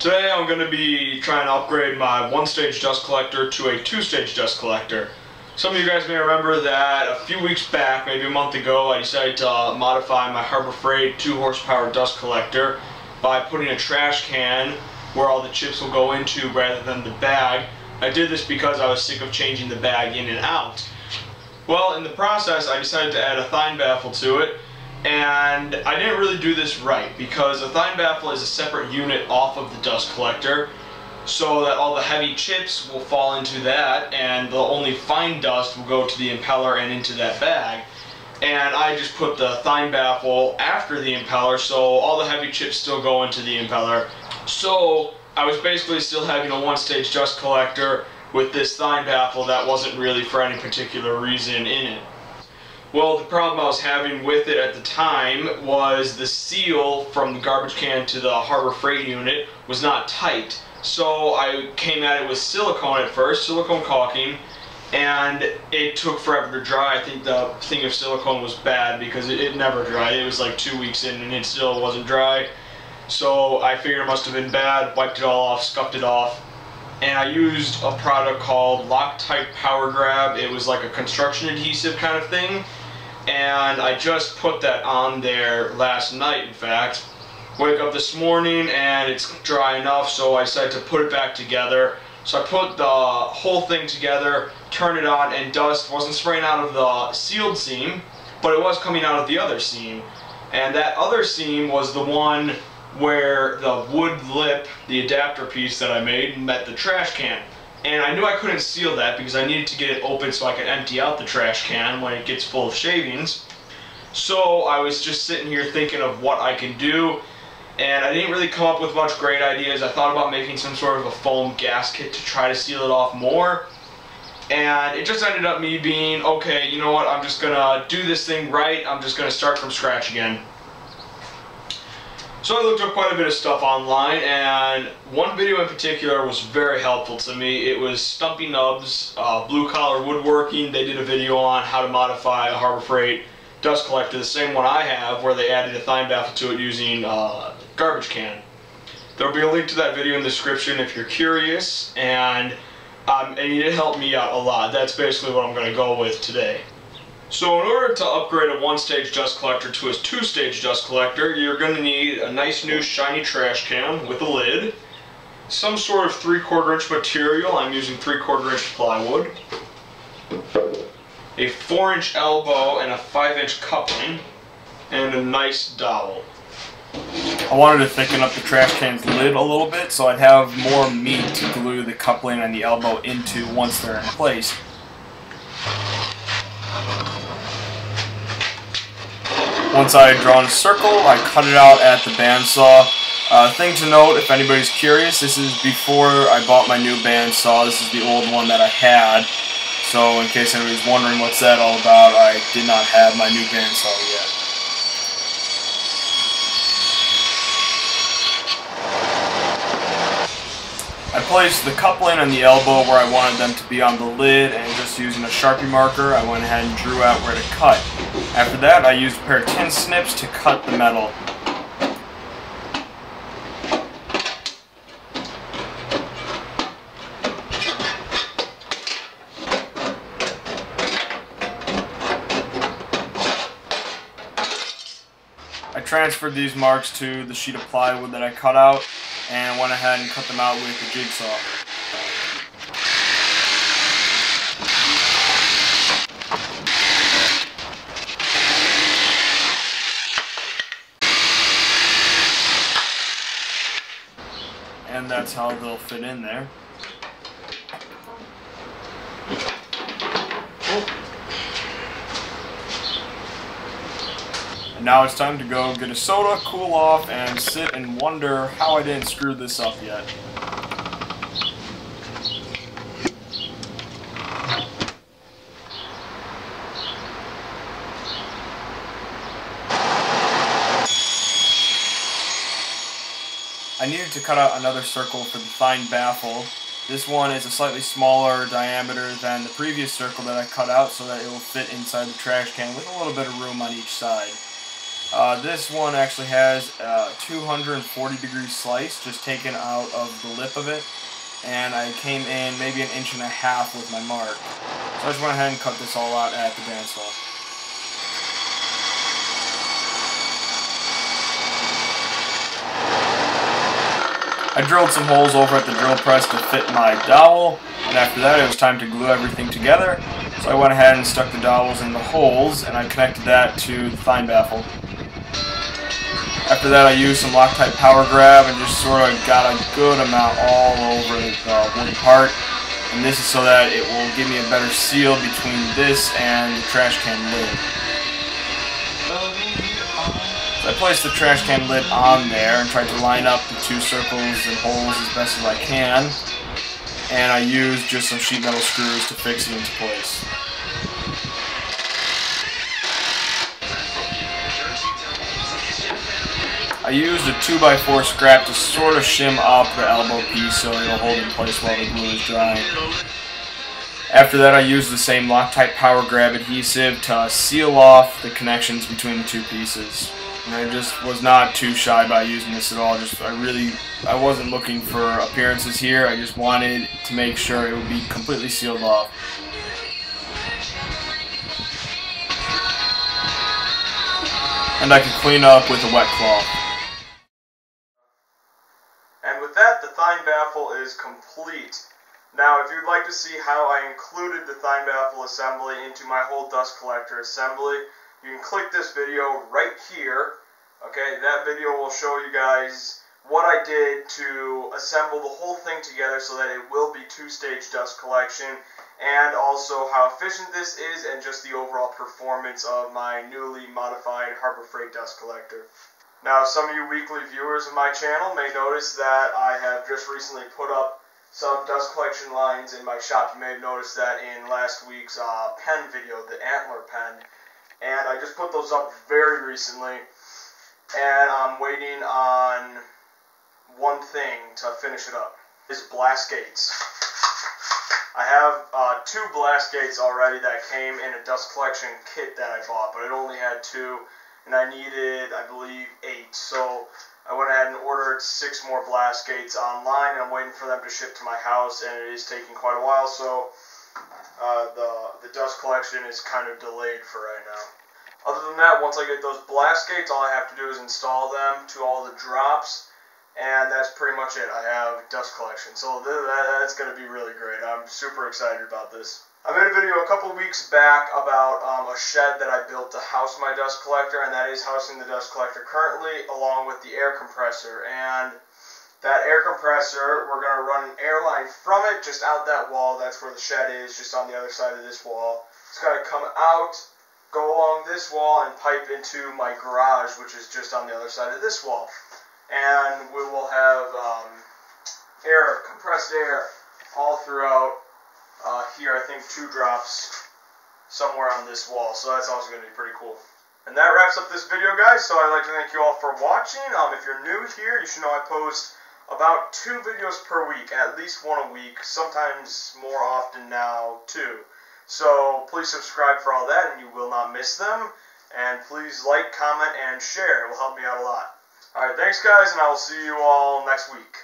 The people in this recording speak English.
Today I'm going to be trying to upgrade my one-stage dust collector to a two-stage dust collector. Some of you guys may remember that a few weeks back, maybe a month ago, I decided to modify my Harbor Freight 2-horsepower dust collector by putting a trash can where all the chips will go into rather than the bag. I did this because I was sick of changing the bag in and out. Well, in the process I decided to add a Thein Baffle to it, and I didn't really do this right because a Thein Baffle is a separate unit off of the dust collector, so that all the heavy chips will fall into that and the only fine dust will go to the impeller and into that bag. And I just put the Thein Baffle after the impeller, so all the heavy chips still go into the impeller. So I was basically still having a one-stage dust collector with this Thein Baffle that wasn't really for any particular reason in it. Well, the problem I was having with it at the time was the seal from the garbage can to the Harbor Freight unit was not tight. So I came at it with silicone at first, silicone caulking, and it took forever to dry. I think the thing of silicone was bad because it never dried. It was like 2 weeks in and it still wasn't dry. So I figured it must have been bad, wiped it all off, scuffed it off, and I used a product called Loctite Power Grab. It was like a construction adhesive kind of thing. And I just put that on there last night, in fact. Wake up this morning and it's dry enough, so I decided to put it back together. So I put the whole thing together, turned it on, and dust wasn't spraying out of the sealed seam, but it was coming out of the other seam. And that other seam was the one where the wood lip, the adapter piece that I made, met the trash can. And I knew I couldn't seal that because I needed to get it open so I could empty out the trash can when it gets full of shavings. So I was just sitting here thinking of what I can do, and I didn't really come up with much great ideas. I thought about making some sort of a foam gasket to try to seal it off more, and it just ended up me being, okay, you know what, I'm just gonna do this thing right. I'm just gonna start from scratch again. So I looked up quite a bit of stuff online, and one video in particular was very helpful to me. It was Stumpy Nubs, Blue Collar Woodworking. They did a video on how to modify a Harbor Freight dust collector, the same one I have, where they added a Thein Baffle to it using a garbage can. There will be a link to that video in the description if you're curious, and it helped me out a lot. That's basically what I'm going to go with today. So in order to upgrade a one-stage dust collector to a two-stage dust collector, you're going to need a nice new shiny trash can with a lid, some sort of 3/4 inch material. I'm using 3/4 inch plywood, a 4-inch elbow and a 5-inch coupling, and a nice dowel. I wanted to thicken up the trash can's lid a little bit so I'd have more meat to glue the coupling and the elbow into once they're in place. Once I had drawn a circle, I cut it out at the bandsaw. Thing to note, if anybody's curious, this is before I bought my new bandsaw. This is the old one that I had. So in case anybody's wondering what's that all about, I did not have my new bandsaw yet. I placed the coupling and the elbow where I wanted them to be on the lid, and just using a Sharpie marker, I went ahead and drew out where to cut. After that, I used a pair of tin snips to cut the metal. I transferred these marks to the sheet of plywood that I cut out, and went ahead and cut them out with the jigsaw. And that's how they'll fit in there. And now it's time to go get a soda, cool off, and sit and wonder how I didn't screw this up yet. I needed to cut out another circle for the Thein Baffle. This one is a slightly smaller diameter than the previous circle that I cut out so that it will fit inside the trash can with a little bit of room on each side. This one actually has a 240-degree slice just taken out of the lip of it, and I came in maybe 1.5 inches with my mark. So I just went ahead and cut this all out at the bandsaw. I drilled some holes over at the drill press to fit my dowel, and after that it was time to glue everything together. So I went ahead and stuck the dowels in the holes, and I connected that to the Thein Baffle. After that I used some Loctite power grab and just sort of got a good amount all over the wooden part. And this is so that it will give me a better seal between this and the trash can lid. So I placed the trash can lid on there and tried to line up the two circles and holes as best as I can. And I used just some sheet metal screws to fix it into place. I used a 2x4 scrap to sort of shim up the elbow piece so it'll hold in place while the glue is drying. After that I used the same Loctite power grab adhesive to seal off the connections between the two pieces. And I just was not too shy by using this at all. I wasn't looking for appearances here. I just wanted to make sure it would be completely sealed off. And I could clean up with a wet cloth. And with that, the Thein Baffle is complete. Now, if you'd like to see how I included the Thein Baffle assembly into my whole dust collector assembly, you can click this video right here. Okay, that video will show you guys what I did to assemble the whole thing together so that it will be two-stage dust collection, and also how efficient this is and just the overall performance of my newly modified Harbor Freight dust collector. Now, some of you weekly viewers of my channel may notice that I have just recently put up some dust collection lines in my shop. You may have noticed that in last week's pen video, the antler pen. And I just put those up very recently, and I'm waiting on one thing to finish it up. Is blast gates. I have 2 blast gates already that came in a dust collection kit that I bought, but it only had 2. And I needed, I believe, 8. So I went ahead and ordered 6 more blast gates online, and I'm waiting for them to ship to my house, and it is taking quite a while, so the dust collection is kind of delayed for right now. Other than that, once I get those blast gates, all I have to do is install them to all the drops, and that's pretty much it. I have dust collection, so that's going to be really great. I'm super excited about this. I made a video a couple weeks back about a shed that I built to house my dust collector, and that is housing the dust collector currently, along with the air compressor. And that air compressor, we're going to run an air line from it, just out that wall. That's where the shed is, just on the other side of this wall. It's going to come out, go along this wall, and pipe into my garage, which is just on the other side of this wall. And we will have compressed air, all throughout. Here, I think 2 drops somewhere on this wall, so that's also going to be pretty cool. And that wraps up this video, guys, so I'd like to thank you all for watching. If you're new here, you should know I post about 2 videos per week, at least 1 a week, sometimes more often now, too. So please subscribe for all that, and you will not miss them. And please like, comment, and share. It will help me out a lot. Alright, thanks, guys, and I will see you all next week.